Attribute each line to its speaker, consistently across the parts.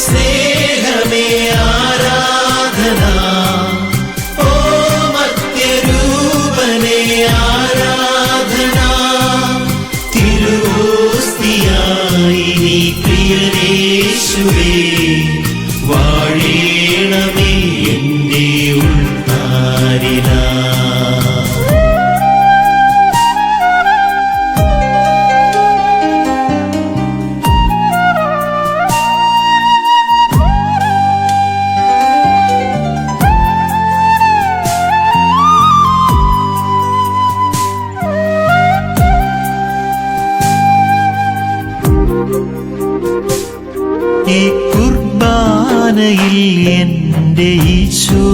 Speaker 1: സ്നേഹമേ ആരാധന, ഓ മധ്യരൂപനേ ആരാധന. തിരുവോസ്തിയായി നീ പ്രിയനേശുവേ വാഴേണമേ എന്റെ ഉൾത്താരിലാ. ഈ കുർബാനയിൽ എന്റെ ഈശോ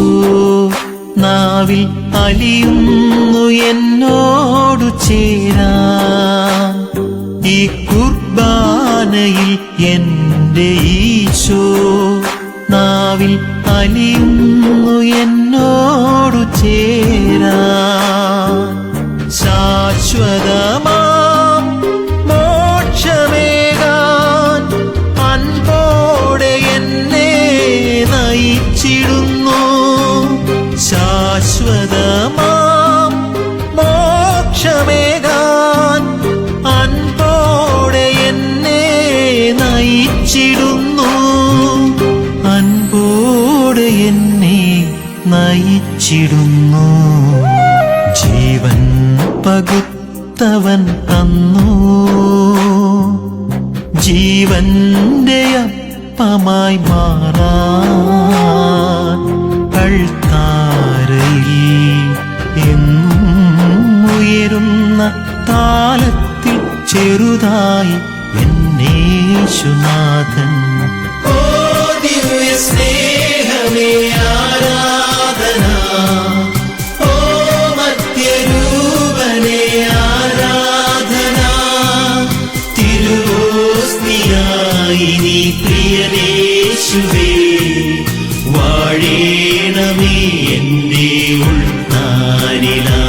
Speaker 1: നാവിൽ അലിയുന്നു എന്നോടു ചേരാൻ. ഈ കുർബാനയിൽ എന്റെ ഈശോ നാവിൽ അലിയുന്നു എന്നോടു ചേരാൻ. ശാശ്വതമാം മോക്ഷമേകാൻ അൻപോടെ എന്നെ നയിച്ചിടുന്നു. ശാശ്വതമാം മോക്ഷമേകാൻ അൻപോടെ എന്നെ നയിച്ചിടുന്നു. അൻപോടെ എന്നെ നയിച്ചിടുന്നു. ജീവൻ പകുത്തവൻ തന്നു, ജീവന്റെ അപ്പമായി മാറാൻ. അൾത്താരയിൽ എന്നും ഉയരുന്ന താലത്തിൽ ചെറുതായി എന്നേശുനാഥൻ. ഓ ദിവ്യ സ്നേഹമേ ആരാധന, ഓ മധ്യരൂപനേ ആരാധന. തിരുവോസ്തിയായി നീ പ്രിയനേശുവേ വാഴേണമേ എന്റെ ഉൾത്താരിലാ.